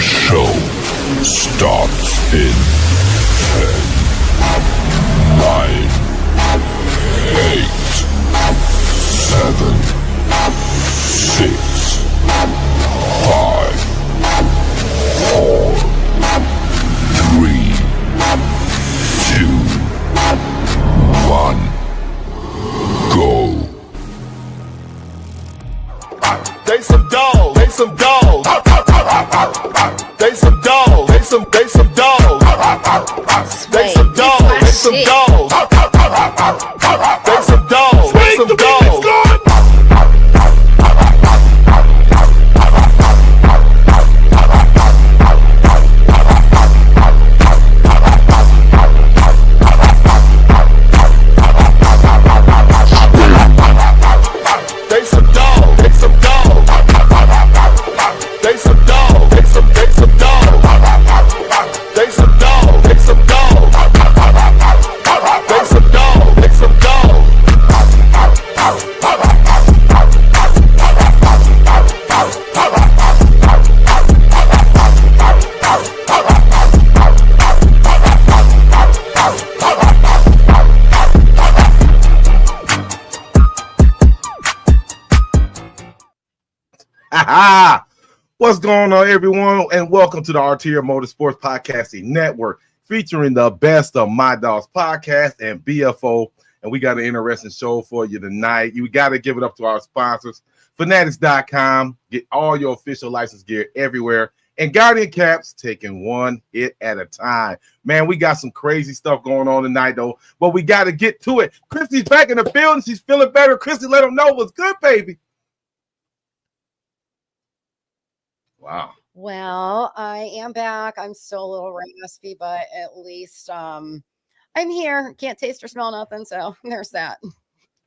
show starts in 10, 9, 8, 7, 6, 5, 4, 3, 2, 1, go. They some dogs, they some dogs. They some dogs, they some dogs. They some dogs, they some dogs. They some dogs, they some dogs. What's going on, everyone, and welcome to the Arterial Motorsports Podcasting Network, featuring the best of My Dogs Podcast and BFO. And we got an interesting show for you tonight. You got to give it up to our sponsors, Fanatics.com. Get all your official license gear everywhere. And Guardian Caps, taking one hit at a time. Man, we got some crazy stuff going on tonight, though, but we got to get to it. Christy's back in the building. She's feeling better. Christy, let them know what's good, baby. Wow. Well, I am back. I'm still a little raspy, but at least I'm here. Can't taste or smell nothing, so there's that.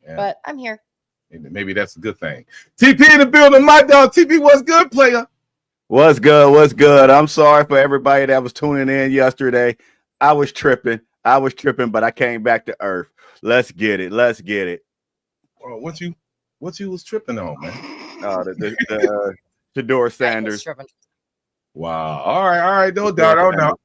Yeah. But I'm here. Maybe that's a good thing. TP in the building, my dog. TP, what's good, player? What's good? What's good? I'm sorry for everybody that was tuning in yesterday. I was tripping, but I came back to earth. Let's get it. Oh, what you was tripping on, man? Oh, the Shedeur Sanders. Wow. All right. No doubt.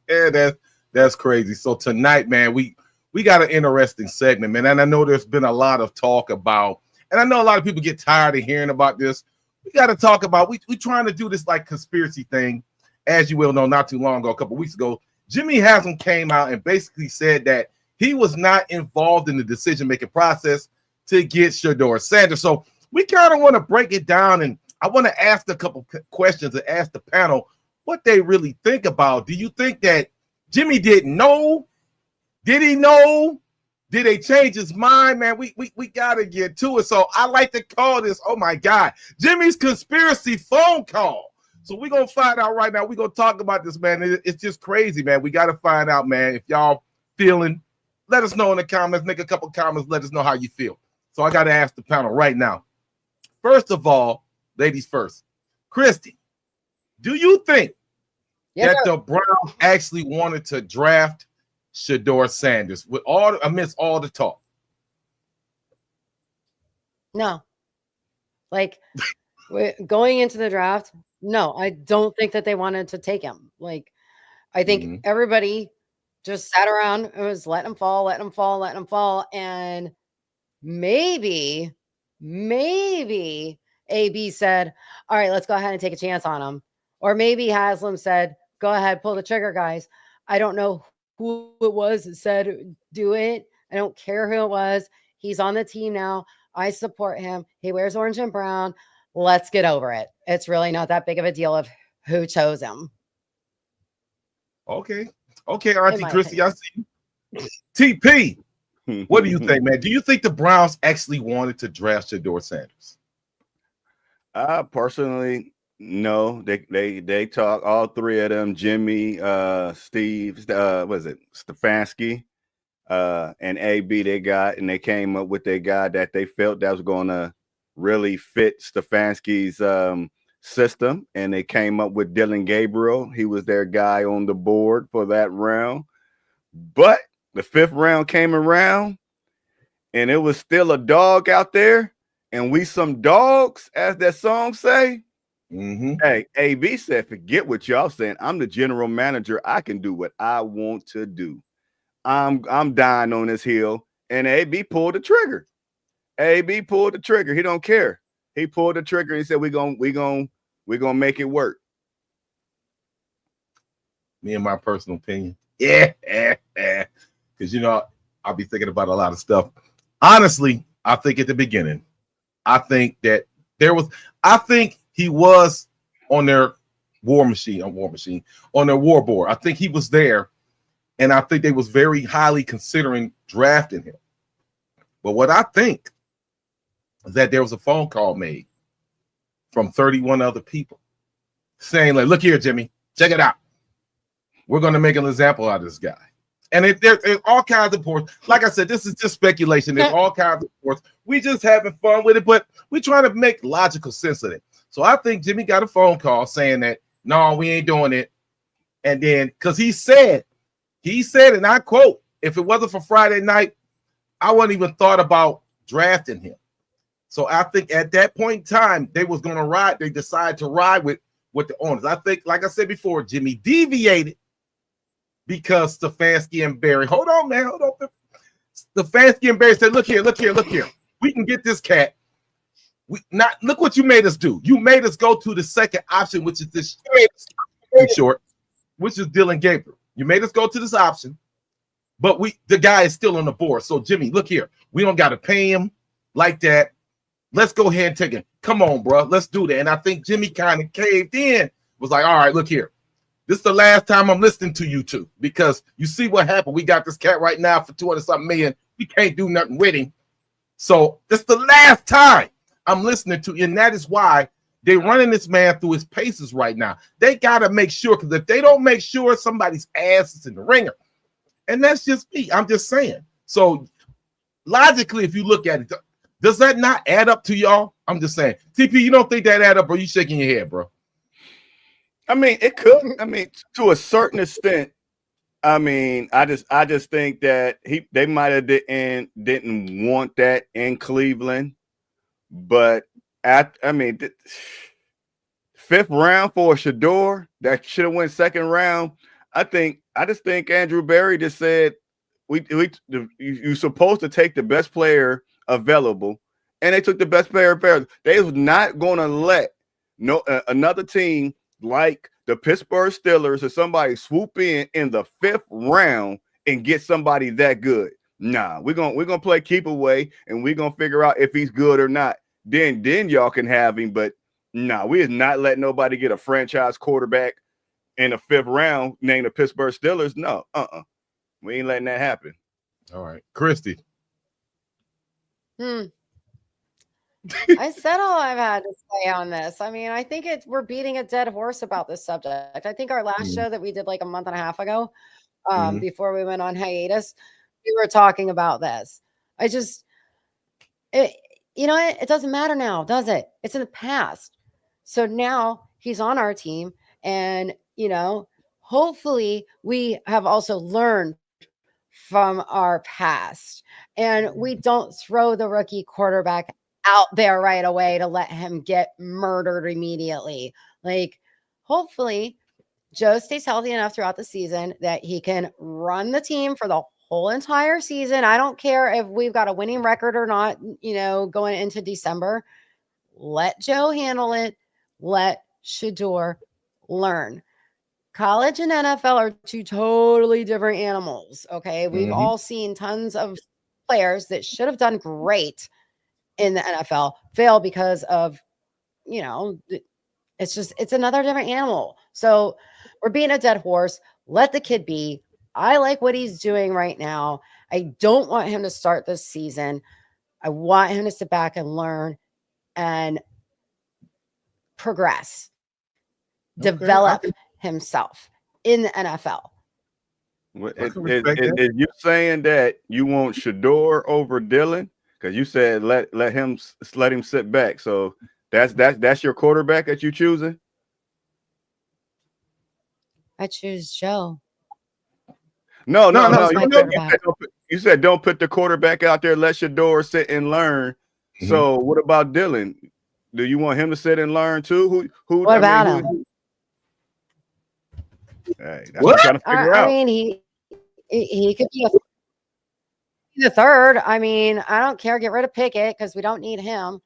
Yeah, that's crazy. So tonight, man, we got an interesting segment, man. And I know there's been a lot of talk about, and I know a lot of people get tired of hearing about this. We got to talk about, we trying to do this like conspiracy thing. As you will know, not too long ago, a couple weeks ago, Jimmy Haslam came out and basically said that he was not involved in the decision-making process to get Shedeur Sanders. So we kind of want to break it down, and I want to ask a couple questions and ask the panel what they really think about. Do you think that Jimmy didn't know? Did he know? Did they change his mind? Man, we got to get to it. So I like to call this, oh my God, Jimmy's conspiracy phone call. So we're going to find out right now. We're going to talk about this, man. It's just crazy, man. We got to find out, man. If y'all feeling, let us know in the comments. Make a couple comments. Let us know how you feel. So I got to ask the panel right now. First of all, ladies first. Christy, do you think that the Browns actually wanted to draft Shedeur Sanders amidst all the talk? No. Like, going into the draft, no, I don't think that they wanted to take him. Like, I think everybody just sat around and was letting him fall. And maybe AB said, all right, let's go ahead and take a chance on him. Or maybe Haslam said, go ahead, pull the trigger, guys. I don't know who it was that said, do it. I don't care who it was. He's on the team now. I support him. He wears orange and brown. Let's get over it. It's really not that big of a deal of who chose him. Okay, Auntie Christy, I see you. TP, what do you think, man? Do you think the Browns actually wanted to draft Shedeur Sanders? Personally, no. They talk, all three of them, Jimmy, Steve, Stefanski, and AB they came up with their guy that they felt that was going to really fit Stefanski's system, and they came up with Dylan Gabriel. He was their guy on the board for that round. But the fifth round came around, and it was still a dog out there, and we some dogs, as that song say. Mm-hmm. Hey, AB said, forget what y'all saying. I'm the general manager. I can do what I want to do. I'm dying on this hill. And AB pulled the trigger. AB pulled the trigger. He don't care. He pulled the trigger. He said, we're gonna make it work. Me and my personal opinion. Yeah. Because I'll be thinking about a lot of stuff. Honestly, I think at the beginning, I think that I think he was on their war board. I think he was there, and I think they was very highly considering drafting him. But what I think is that there was a phone call made from 31 other people saying, like, look here, Jimmy, check it out. We're going to make an example out of this guy. And there's all kinds of reports. Like I said, this is just speculation. There's all kinds of reports. We just having fun with it, but we're trying to make logical sense of it. So I think Jimmy got a phone call saying that, no, we ain't doing it. And then, because he said, and I quote, if it wasn't for Friday night, I wouldn't even thought about drafting him. So I think at that point in time, they was going to ride. They decided to ride with the owners. I think, like I said before, Jimmy deviated because Stefanski and Barry, hold on. Stefanski and Barry said, look here. We can get this cat. Look what you made us do. You made us go to the second option, which is this short, which is Dylan Gabriel. You made us go to this option, but the guy is still on the board. So Jimmy, look here. We don't got to pay him like that. Let's go ahead and take him. Come on, bro. Let's do that. And I think Jimmy kind of caved in, was like, all right, look here. This is the last time I'm listening to you two, because you see what happened. We got this cat right now for 200-something million. We can't do nothing with him. So this is the last time I'm listening to you. And that is why they're running this man through his paces right now. They got to make sure, because if they don't make sure, somebody's ass is in the ringer. And that's just me. I'm just saying. So logically, if you look at it, does that not add up to y'all? I'm just saying. TP, you don't think that add up, or you shaking your head, bro? I mean, it could. I mean, to a certain extent. I mean, I just think that they might have didn't want that in Cleveland, but fifth round for a Shador that should have went second round. I just think Andrew Berry just said you're supposed to take the best player available, and they took the best player available. They was not going to let another team like the Pittsburgh Steelers or somebody swoop in the fifth round and get somebody that good. Nah, we're gonna play keep away, and we're gonna figure out if he's good or not. Then y'all can have him. But nah, we is not letting nobody get a franchise quarterback in the fifth round named the Pittsburgh Steelers. No, we ain't letting that happen. All right, Christy. I said all I've had to say on this. I mean, I think we're beating a dead horse about this subject. I think our last show that we did like a month and a half ago, before we went on hiatus, we were talking about this. It doesn't matter now, does it? It's in the past. So now he's on our team, and hopefully we have also learned from our past, and we don't throw the rookie quarterback out there right away to let him get murdered immediately. Like, hopefully Joe stays healthy enough throughout the season that he can run the team for the whole entire season. I don't care if we've got a winning record or not, going into December. Let Joe handle it. Let Shador learn. College and NFL are two totally different animals. Okay. We've all seen tons of players that should have done great in the NFL fail because of, it's another different animal. So we're being a dead horse. Let the kid be. I like what he's doing right now. I don't want him to start this season. I want him to sit back and learn and progress, develop himself in the NFL. Is you saying that you want Shador over Dylan? Because you said let him sit back. So that's your quarterback that you choosing? I choose Joe. No. You said don't put the quarterback out there. Let Shador sit and learn. So what about Dylan? Do you want him to sit and learn too? Who? What about him? Hey, that's what I'm trying to figure out. I mean, he could be the third. I mean, I don't care. Get rid of Pickett because we don't need him.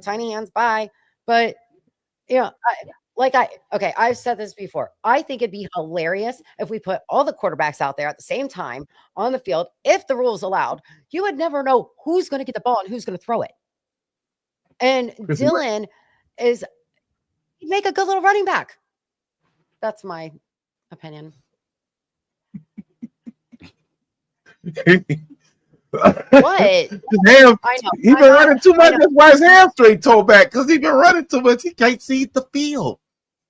Tiny hands by. But I've said this before. I think it'd be hilarious if we put all the quarterbacks out there at the same time on the field. If the rules allowed, you would never know who's going to get the ball and who's going to throw it. And Dylan he'd make a good little running back. That's my opinion. What? He's been running too much. That's why his hamstring tore back, because he's been running too much. He can't see the field.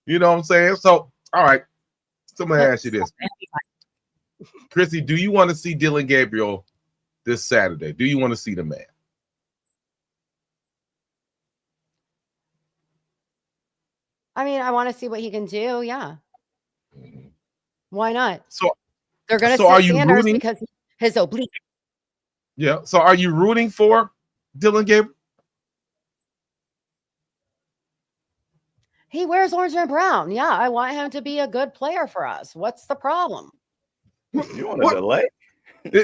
You know what I'm saying? So, all right. So I'm going to ask you this. Chrissy, do you want to see Dylan Gabriel this Saturday? Do you want to see the man? I mean, I want to see what he can do. Yeah. Why not? So they're going to so are you Sanders rooting? because his oblique. Yeah. So are you rooting for Dylan Gabriel? He wears orange and brown. Yeah, I want him to be a good player for us. What's the problem? You want to delay?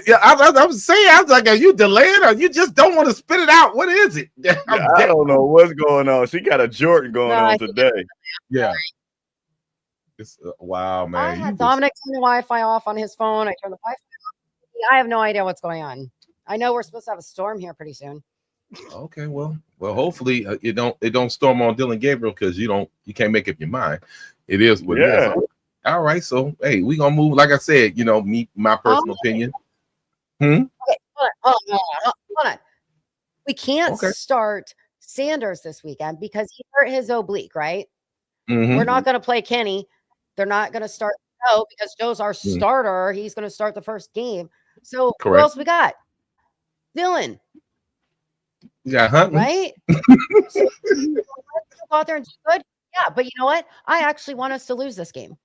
Yeah, I was saying, I was like, are you delaying or you just don't want to spit it out? What is it? I don't know what's going on. She got a Jordan going on today. Yeah. It's wow, man. I had Dominic turn the Wi-Fi off on his phone. I turned the Wi-Fi off. I have no idea what's going on. I know we're supposed to have a storm here pretty soon. Okay, well, hopefully it don't storm on Dylan Gabriel, because you can't make up your mind. It is what it is. All right, so hey, we gonna move. Like I said, my personal opinion. Okay, hold on. We can't start Sanders this weekend because he hurt his oblique, right? Mm-hmm. We're not going to play Kenny. They're not going to start Joe because Joe's our starter. He's going to start the first game. So who else we got? Dylan. Yeah, Huntley. Right? So, let's go out there and do good. Yeah, but you know what? I actually want us to lose this game.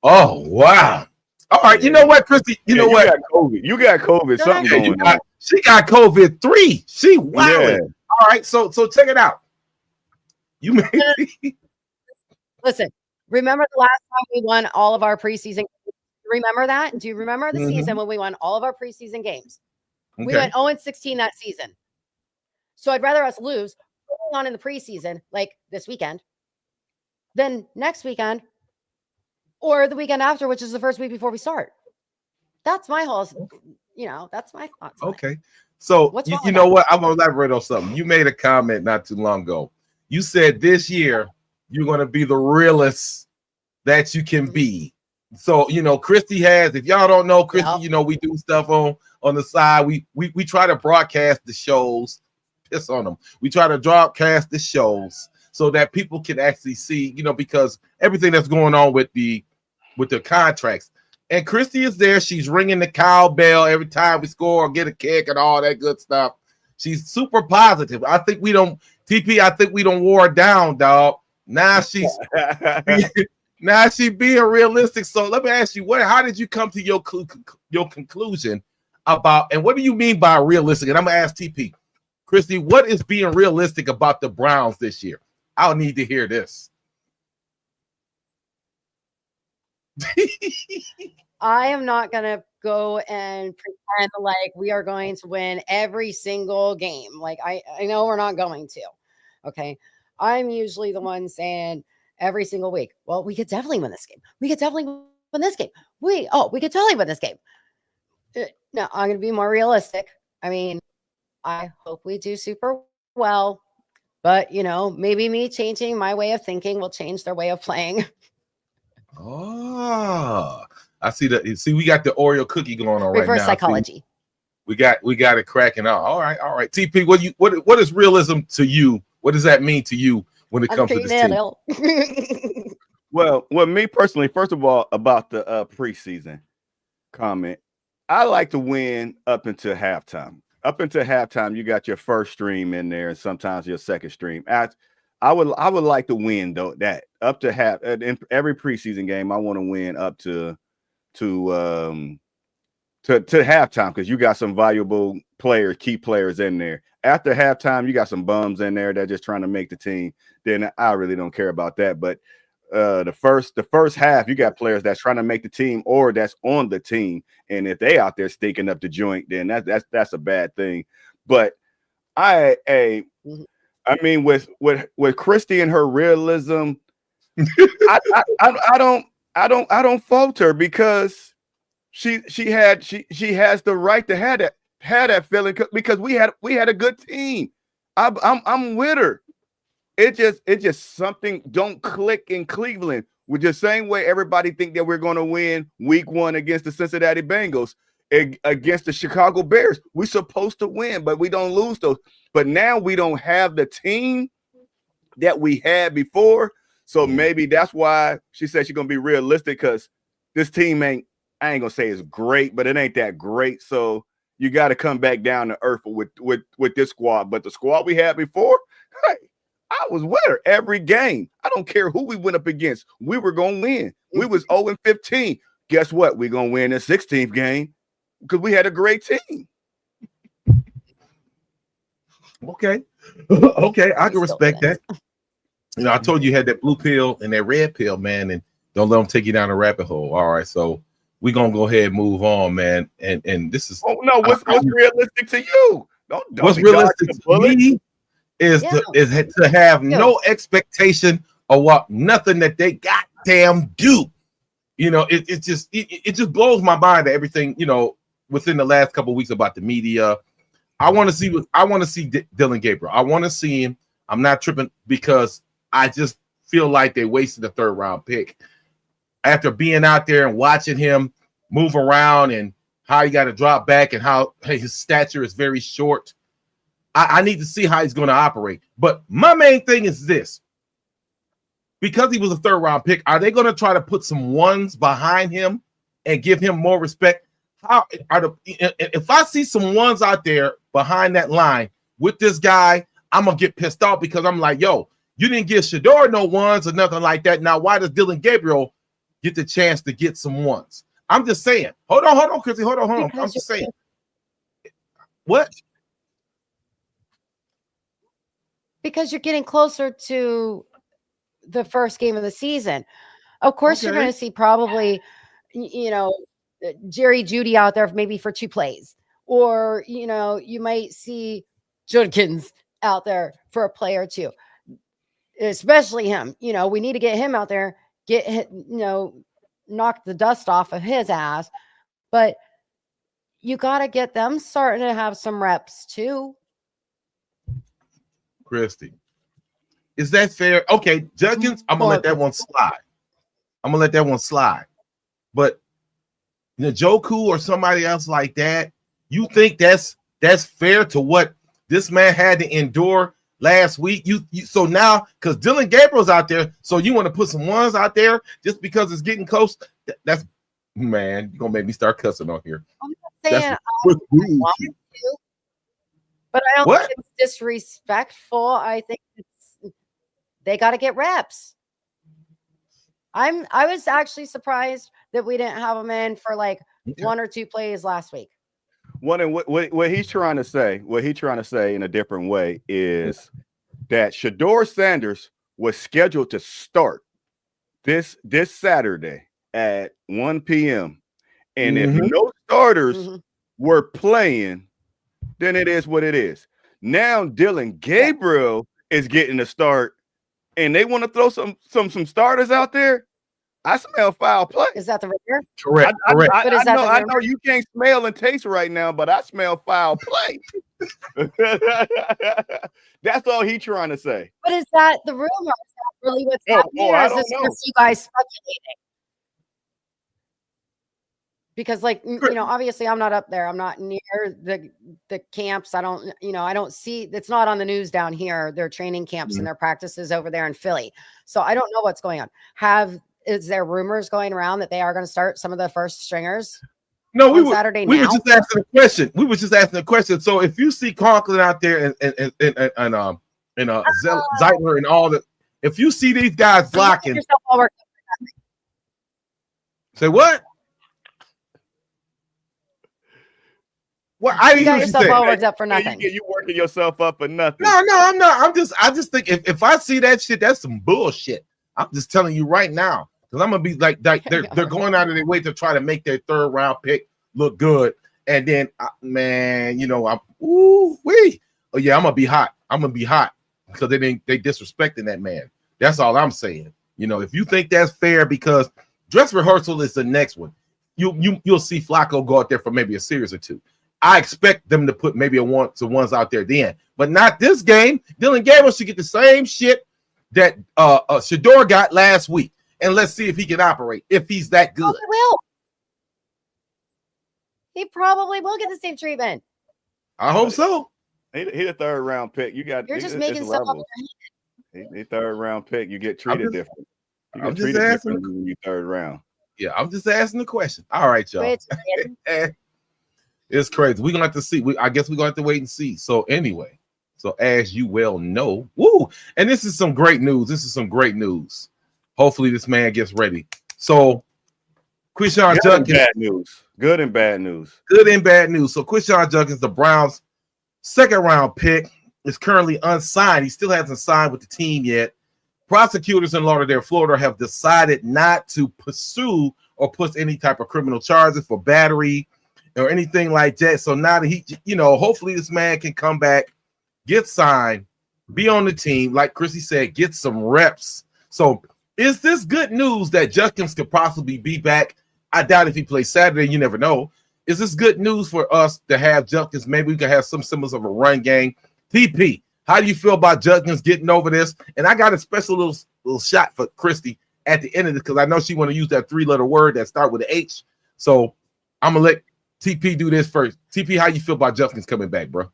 Oh, wow. All right, you know what, Christy? You know what? You got COVID. Something going on. She got COVID 3. She wilding. Yeah. All right, so check it out. You may listen. Remember the last time we won all of our preseason? Remember that? Do you remember the season when we won all of our preseason games? Okay. We went 0-16 that season. So I'd rather us lose going on in the preseason, like this weekend, than next weekend or the weekend after, which is the first week before we start. That's my whole, that's my thoughts. Okay. So you know what? I'm going to elaborate on something. You made a comment not too long ago. You said this year you're going to be the realest that you can be. So, Christy has, if y'all don't know, Christy, we do stuff on the side. We try to broadcast the shows. Piss on them. We try to broadcast the shows so that people can actually see, because everything that's going on with the contracts. And Christy is there. She's ringing the cowbell every time we score or get a kick and all that good stuff. She's super positive. I think we don't wore her down, dog. Now she's being realistic. So let me ask you, how did you come to your conclusion about, and what do you mean by realistic? And I'm gonna ask TP, Christy, what is being realistic about the Browns this year? I'll need to hear this. I am not going to go and pretend like we are going to win every single game. Like I know we're not going to. Okay. I'm usually the one saying every single week, well, we could definitely win this game. We could definitely win this game. We could totally win this game. No, I'm going to be more realistic. I mean, I hope we do super well, but maybe me changing my way of thinking will change their way of playing. Oh, I see that. See, we got the Oreo cookie going on right now. Reverse psychology. See, we got it cracking out. All right. TP, what is realism to you? What does that mean to you when it comes to this team? Well, me personally, first of all, about the preseason comment, I like to win up until halftime. Up until halftime, you got your first stream in there, and sometimes your second stream. I would like to win though. That up to half in every preseason game, I want to win up to halftime, because you got some valuable players, key players in there. After halftime, you got some bums in there that just trying to make the team. Then I really don't care about that. But the first half, you got players that's trying to make the team or that's on the team. And if they out there stinking up the joint, then that's a bad thing. But I mean, with Christy and her realism, I don't fault her because she has the right to have that feeling because we had a good team. I'm with her. It just something don't click in Cleveland with the same way everybody think that we're going to win week 1 against the Cincinnati Bengals, against the Chicago Bears. We're supposed to win, but we don't lose those. But now we don't have the team that we had before. So maybe that's why she said she's going to be realistic because this team I ain't going to say it's great, but it ain't that great. So you got to come back down to earth with this squad. But the squad we had before, hey, I was with her every game. I don't care who we went up against. We were going to win. We was 0-15. Guess what? We're going to win the 16th game because we had a great team. Okay. Okay, I can respect that. You know, I told you had that blue pill and that red pill, man, and don't let them take you down a rabbit hole. All right, so we're going to go ahead and move on, man. And this is... Oh, no, what's realistic to you? Don't what's realistic to me is to have no expectation of what nothing that they goddamn do. You know, it just blows my mind that everything, you know, within the last couple of weeks about the media. I want to see Dylan Gabriel. I want to see him. I'm not tripping because I just feel like they wasted a 3rd round pick after being out there and watching him move around and how he got to drop back and how his stature is very short. I need to see how he's going to operate. But my main thing is this. Because he was a 3rd round pick, are they going to try to put some ones behind him and give him more respect? If I see some ones out there behind that line with this guy, I'm going to get pissed off because I'm like, yo, you didn't give Shador no ones or nothing like that. Now, why does Dylan Gabriel get the chance to get some ones? I'm just saying. Hold on, Chrissy. Hold on. I'm just saying. What? Because you're getting closer to the first game of the season. Of course, you're going to see probably, you know, Jerry Jeudy out there maybe for 2 plays. Or, you know, you might see Judkins out there for a play or 2. Especially him. You know, we need to get him out there, knock the dust off of his ass. But you got to get them starting to have some reps too. Christy, is that fair? Okay, Judkins, I'm gonna let that one slide. But Njoku or somebody else like that, you think that's fair to what this man had to endure last week? So now, because Dylan Gabriel's out there, so you want to put some ones out there just because it's getting close? That's, man, you're gonna make me start cussing on here. I'm not saying but I don't think it's disrespectful. I think they got to get reps. I was actually surprised that we didn't have him in for like 1 or 2 plays last week. What he's trying to say in a different way is that Shador Sanders was scheduled to start this Saturday at 1 p.m. And if no starters were playing, then it is what it is. Now Dylan Gabriel is getting a start, and they want to throw some starters out there. I smell foul play. Is that the rumor? Correct. I know you can't smell and taste right now, but I smell foul play. That's all he's trying to say. But is that the rumor? Is that really what's happening? Or is this just you guys speculating? Because, like, obviously I'm not up there. I'm not near the camps. I don't see, it's not on the news down here. Their training camps and their practices over there in Philly. So I don't know what's going on. Is there rumors going around that they are going to start some of the first stringers? No, we were just asking a question. So if you see Conklin out there and Zeitler and all that, if you see these guys blocking, say what? Well, I You didn't got hear what you yourself said. all worked up for Yeah, nothing. you working yourself up for nothing. No, I'm not. I just think if I see that shit, that's some bullshit. I'm just telling you right now, because I'm gonna be like they're going out of their way to try to make their third round pick look good, and then man, you know, I'm oh yeah, I'm gonna be hot. I'm gonna be hot because they disrespecting that man. That's all I'm saying. You know, if you think that's fair, because dress rehearsal is the next one. You'll see Flacco go out there for maybe a series or two. I expect them to put maybe ones out there then, but not this game. Dylan Gabriel should get the same shit that Shador got last week, and let's see if he can operate, if he's that good. He probably will get the same treatment. I hope so. He the third round pick. You're just making stuff up. He third round pick. You get treated different. You get treated different when you third round. Yeah, I'm just asking the question. All right, y'all. It's crazy. We're gonna have to see. I guess we're gonna have to wait and see. So anyway, so as you well know, and this is some great news. Hopefully this man gets ready. So Quinshon Judkins. Bad news. Good and bad news. Good and bad news. So Quinshon Judkins, the Browns' second round pick, is currently unsigned. He still hasn't signed with the team yet. Prosecutors in Lauderdale, Florida have decided not to pursue or put any type of criminal charges for battery or anything like that. So now that he, hopefully this man can come back, get signed, be on the team, like Chrissy said, get some reps. So is this good news that Judkins could possibly be back? I doubt if he plays Saturday. You never know. Is this good news for us to have Judkins? Maybe we can have some semblance of a run game. TP, how do you feel about Judkins getting over this? And I got a special little shot for Christy at the end of this because I know she want to use that 3-letter word that start with an H. So I'm gonna let TP do this first. TP, how you feel about Judkins coming back, bro?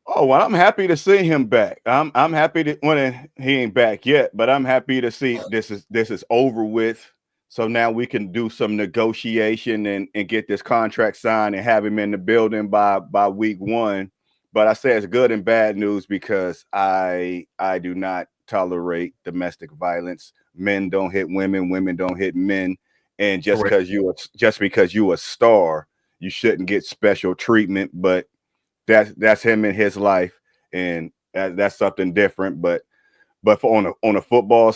Oh, well, I'm happy to see him back. I'm happy to when he ain't back yet, but I'm happy to see this is over with. So now we can do some negotiation and get this contract signed and have him in the building by week 1. But I say it's good and bad news because I do not tolerate domestic violence. Men don't hit women, women don't hit men. And just because you a star, you shouldn't get special treatment. But that's him in his life, and that's something different. But for on a football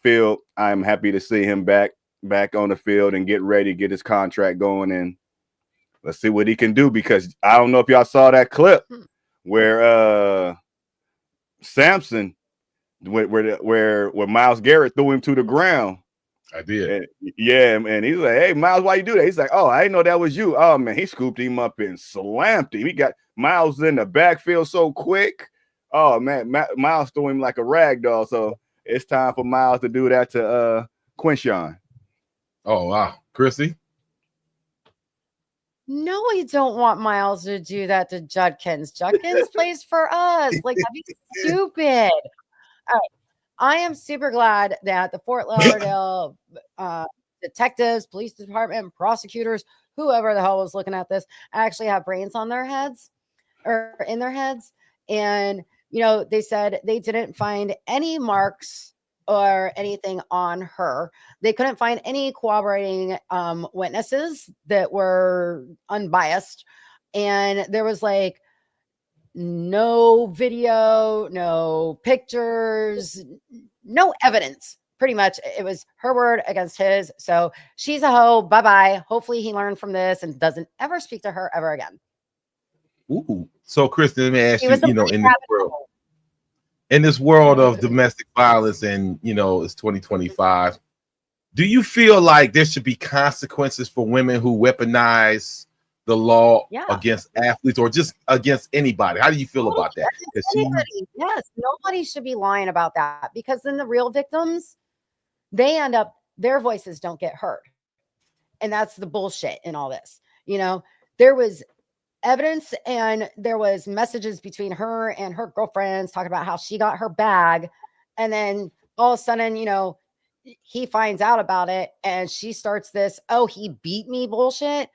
field, I'm happy to see him back on the field and get ready, get his contract going, and let's see what he can do. Because I don't know if y'all saw that clip where Samson, where Myles Garrett threw him to the ground. I did. And he's like, "Hey, Myles, why you do that?" He's like, "Oh, I didn't know that was you." Oh man, he scooped him up and slammed him. He got Myles in the backfield so quick. Oh man, Myles threw him like a rag doll. So it's time for Myles to do that to Quinshon. Oh wow, Chrissy. No, we don't want Myles to do that to Judkins. Judkins plays for us. Like, that'd be stupid. All right. I am super glad that the Fort Lauderdale detectives, police department, prosecutors, whoever the hell was looking at this, actually have brains on their heads or in their heads. And, they said they didn't find any marks or anything on her. They couldn't find any corroborating witnesses that were unbiased. And there was like no video, no pictures, no evidence. Pretty much it was her word against his. So she's a hoe. Bye-bye. Hopefully he learned from this and doesn't ever speak to her ever again. Ooh. So Kristen, let me ask you, in this world of domestic violence, and it's 2025, do you feel like there should be consequences for women who weaponize the law against athletes or just against anybody? How do you feel about that? Yes, nobody should be lying about that, because then the real victims, they end up, their voices don't get heard. And that's the bullshit in all this. There was evidence and there was messages between her and her girlfriends talking about how she got her bag. And then all of a sudden, he finds out about it and she starts this, "Oh, he beat me" bullshit.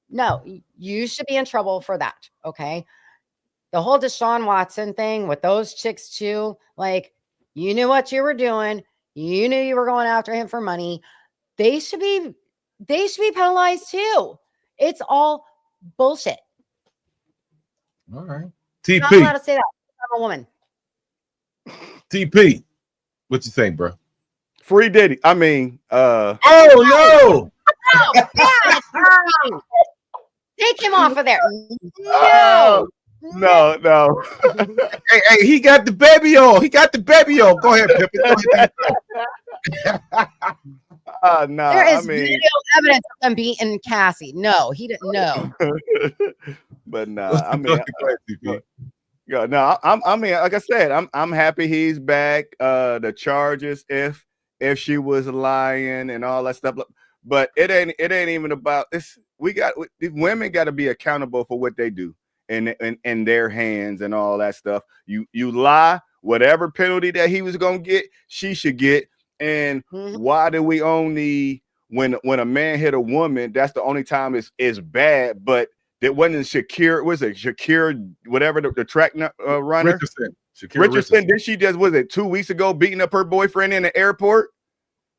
No, you should be in trouble for that. Okay. The whole Deshaun Watson thing with those chicks too, like, you knew what you were doing. You knew you were going after him for money. They should be penalized too. It's all bullshit. All right. You're not allowed TP. to say that. I'm a woman. TP. What you think, bro? Free Diddy. I mean, Oh no! Oh, God, no. Take him off of there. Oh, no. Hey, he got the baby on. He got the baby on. Go ahead, Pippin. Go ahead. Nah. There is I mean, video evidence of him beating Cassie. No, he didn't know. but nah. I mean, Go ahead, TP. yeah, no. I mean, like I said, I'm happy he's back. The charges, if she was lying and all that stuff, but it ain't even about this. Women got to be accountable for what they do in their hands and all that stuff. You lie, whatever penalty that he was gonna get, she should get. And why do we only when a man hit a woman, that's the only time it's bad, but that wasn't Shakira, was it Shakira, whatever the track runner? Richardson, did she just, was it 2 weeks ago, beating up her boyfriend in the airport?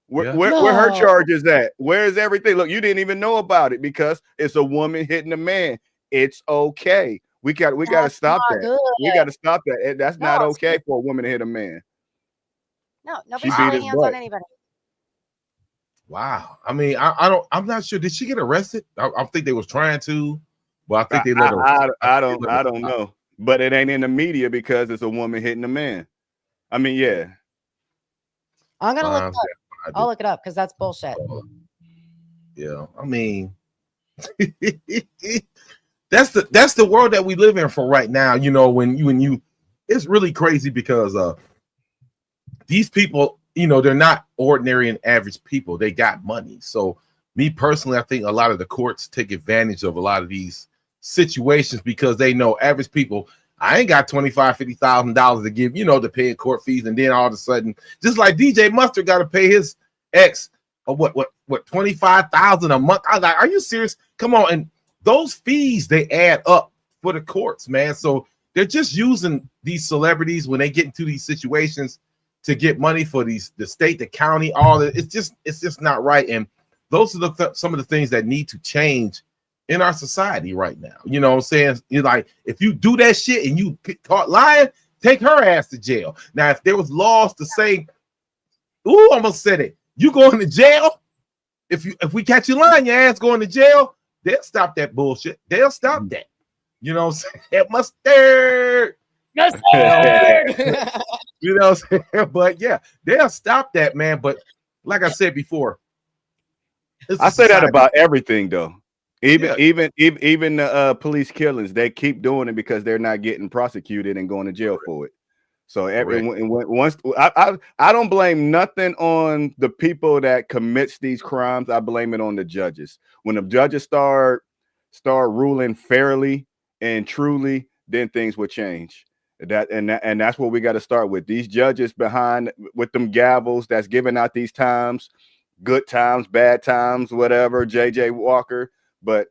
Where her charges at? Where's everything? Look, you didn't even know about it because it's a woman hitting a man. It's okay. We got to stop that. Good. We got to stop that. That's not okay for a woman to hit a man. No, nobody should lay hands on anybody. Wow. I mean, I'm not sure. Did she get arrested? I think they was trying to, but I think they let her. I don't know. But it ain't in the media because it's a woman hitting a man. I mean, yeah. I'm gonna look it up. I'll look it up because that's bullshit. Yeah, I mean, that's the world that we live in for right now. You know, when you, it's really crazy because these people, you know, they're not ordinary and average people. They got money. So me personally, I think a lot of the courts take advantage of a lot of these situations because they know average people, I ain't got $25,000-$50,000 to give, you know, to pay court fees. And then all of a sudden, just like DJ Mustard got to pay his ex what $25,000 a month. I was like, are you serious? Come on. And those fees, they add up for the courts, man. So they're just using these celebrities when they get into these situations to get money for the state, the county, all that. It's just not right. And those are some of the things that need to change in our society right now. You know what I'm saying? You're like, if you do that shit and you get caught lying, take her ass to jail. Now, if there was laws to say, ooh, almost said it, you going to jail. If we catch you lying, your ass going to jail, they'll stop that bullshit. They'll stop that. You know what I'm saying? Mustard. You know what I'm saying? But yeah, they'll stop that, man. But like I said before, I say that about everything though. Even the police killings, they keep doing it because they're not getting prosecuted and going to jail for it. So once I don't blame nothing on the people that commits these crimes. I blame it on the judges. When the judges start ruling fairly and truly, then things will change. And that's what we got to start with. These judges behind with them gavels that's giving out these times, good times, bad times, whatever. JJ Walker, but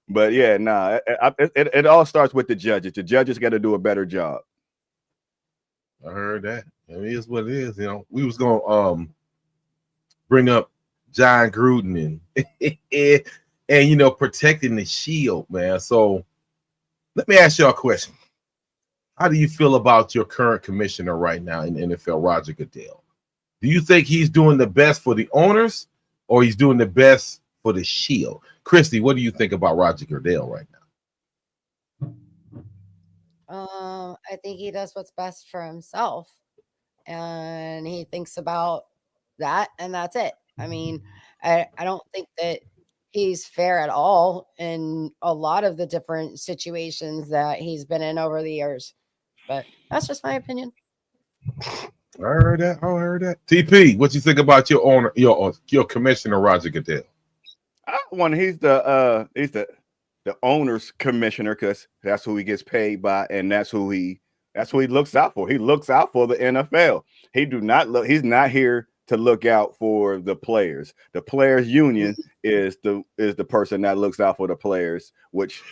but yeah, nah. It all starts with the judges. The judges got to do a better job. I heard that. It is what it is. You know, we was gonna bring up John Gruden and you know, protecting the shield, man. So let me ask you a question. How do you feel about your current commissioner right now in the NFL, Roger Goodell? Do you think he's doing the best for the owners or he's doing the best for the shield? Christy, what do you think about Roger Goodell right now? I think he does what's best for himself. And he thinks about that, and that's it. I mean, I don't think that he's fair at all in a lot of the different situations that he's been in over the years. But that's just my opinion. I heard that. TP, what you think about your owner, your commissioner, Roger Goodell? He's the owner's commissioner because that's who he gets paid by, and that's who he looks out for. He looks out for the NFL. He's not here to look out for the players. The players union is the person that looks out for the players, which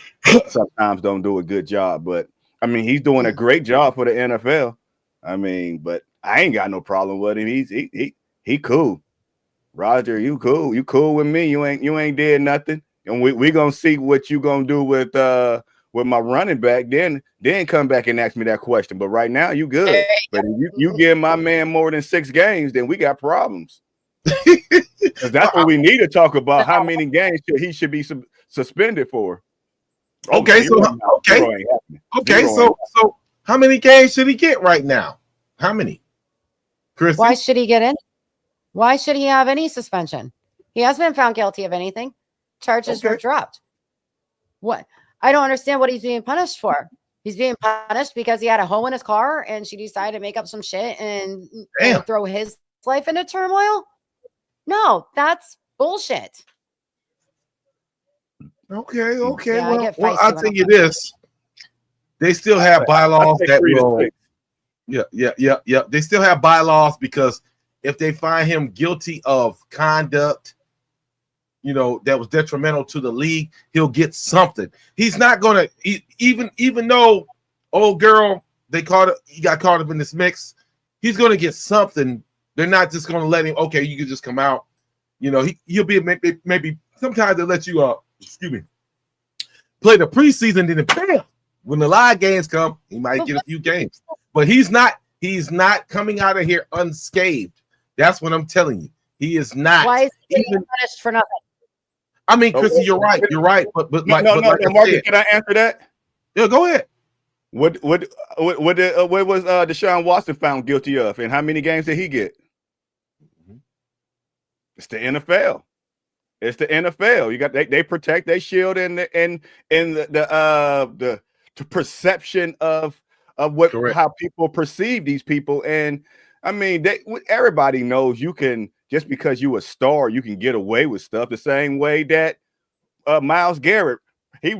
sometimes don't do a good job. But I mean, he's doing a great job for the NFL. I mean, but I ain't got no problem with him. He cool. Roger, you cool. You cool with me. You ain't did nothing. and we gonna see what you gonna do with my running back. Then come back and ask me that question. But right now, you good. But if you give my man more than 6 games, then we got problems. Because that's what we need to talk about. How many games he should be suspended for? Okay, so how many games should he get right now? How many? Chris, why should he get in? Why should he have any suspension? He hasn't been found guilty of anything. Charges were dropped. What? I don't understand what he's being punished for. He's being punished because he had a hoe in his car and she decided to make up some shit and throw his life into turmoil. No, that's bullshit. Okay. Yeah, well, I'll tell you this. They still have bylaws that will. Yeah. They still have bylaws because if they find him guilty of conduct, that was detrimental to the league, he'll get something. He's not gonna even though old girl he got caught up in this mix, he's gonna get something. They're not just gonna let him. Okay, you can just come out. He'll be maybe sometimes they let you play the preseason, then bam, when the live games come, he might get a few games. But he's not coming out of here unscathed. That's what I'm telling you. He is not. Why is he getting punished for nothing? I mean, Chrissy, you're right. You're right. But Marcus, can I answer that? Yeah, go ahead. What was Deshaun Watson found guilty of, and how many games did he get? It's the NFL. It's the NFL. You got they protect, they shield, and the perception of what how people perceive these people. And I mean, everybody knows you can, just because you a star, you can get away with stuff. The same way that Myles Garrett, he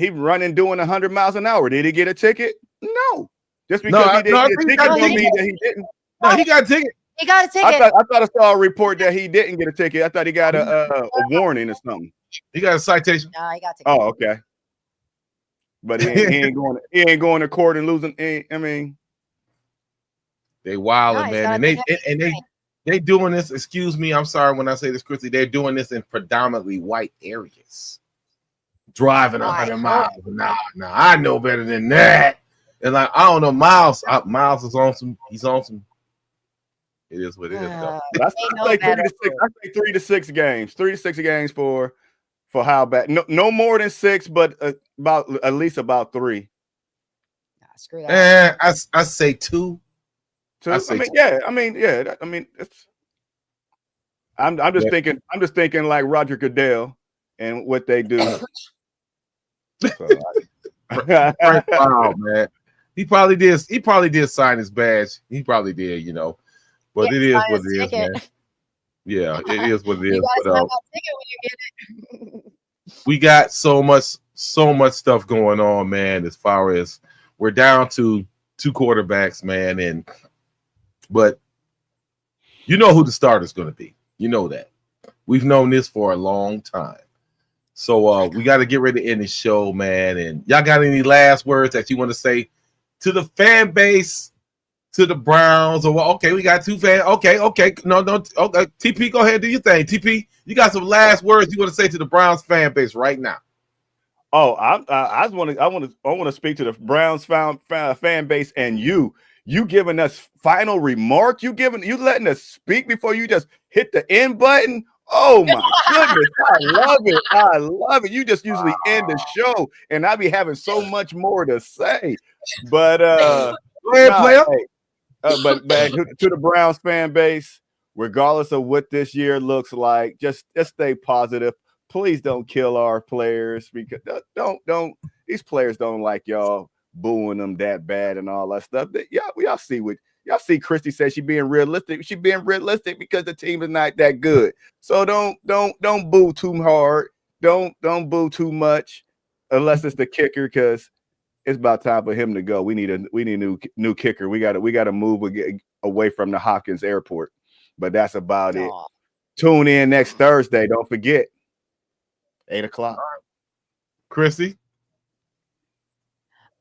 running doing 100 miles an hour. Did he get a ticket? No. Just because he didn't get a ticket don't mean that he didn't. No, he got a ticket. He got a ticket. I thought I saw a report that he didn't get a ticket. I thought he got a warning or something. He got a citation. No, he got a ticket. Oh, okay. But he ain't going. He ain't going to court and losing. I mean, they wilding, man, and they doing this. Excuse me, I'm sorry when I say this, Chrissy. They're doing this in predominantly white areas. Driving 100 miles. Nah, I know better than that. And like, I don't know, Miles is on some. He's on some. It is what it is. I say 3 to 6 games. 3 to 6 games for how bad? No more than 6, but at least about 3. Nah, screw that. I say 2. I mean, it's. I'm just thinking. I'm just thinking like Roger Goodell and what they do. Wow, man. He probably did sign his badge. He probably did, But it is what it is, man. Yeah, it is what it is. But, we got so much stuff going on, man. As far as we're down to 2 quarterbacks, man, but you know who the starter's going to be. You know that. We've known this for a long time. So we got to get ready to end the show, man. And y'all got any last words that you want to say to the fan base? To the Browns, or okay, we got 2 fans. Okay, no, okay. TP, go ahead and do your thing. TP, you got some last words you want to say to the Browns fan base right now? Oh, I want to speak to the Browns fan base and you giving us final remarks. You letting us speak before you just hit the end button. Oh my goodness, I love it. You just usually end the show, and I be having so much more to say. But go ahead, player. Hey, but back to the Browns fan base, regardless of what this year looks like, just stay positive. Please don't kill our players, because don't these players don't like y'all booing them that bad and all that stuff. Y'all see Christy said she being realistic. She being realistic because the team is not that good. So don't boo too hard. Don't boo too much unless it's the kicker, because it's about time for him to go. We need a new kicker. We got to move away from the Hopkins Airport. But that's about it. Tune in next Thursday. Don't forget, 8:00. Chrissy.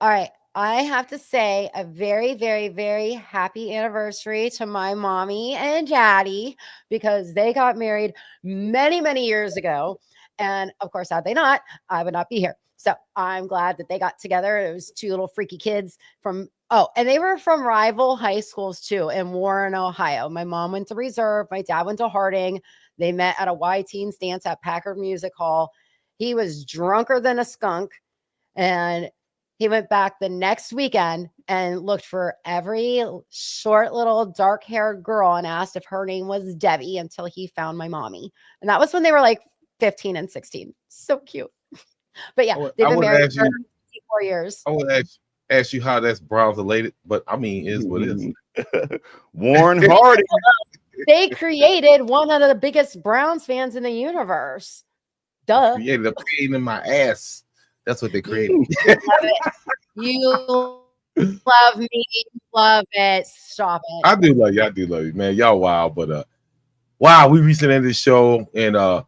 All right. I have to say a very, very, very happy anniversary to my mommy and daddy, because they got married many, many years ago. And of course, had they not, I would not be here. So I'm glad that they got together. It was two little freaky kids from, and they were from rival high schools too in Warren, Ohio. My mom went to Reserve. My dad went to Harding. They met at a Y-Teens dance at Packard Music Hall. He was drunker than a skunk. And he went back the next weekend and looked for every short little dark-haired girl and asked if her name was Debbie until he found my mommy. And that was when they were like 15 and 16. So cute. But yeah, they've been married for 4 years. I would ask you how that's Browns related, but I mean, is what it is. Warren Harding. They created one of the biggest Browns fans in the universe. Duh. Created a pain in my ass. That's what they created. You love me. You love it. Stop it. I do love you, man. Y'all wild, but wow, we recently ended the show and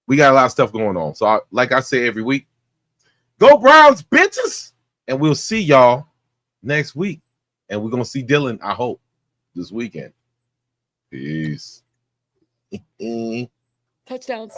we got a lot of stuff going on. So like I say every week, go Browns, bitches. And we'll see y'all next week. And we're gonna see Dylan, I hope, this weekend. Peace. Touchdowns.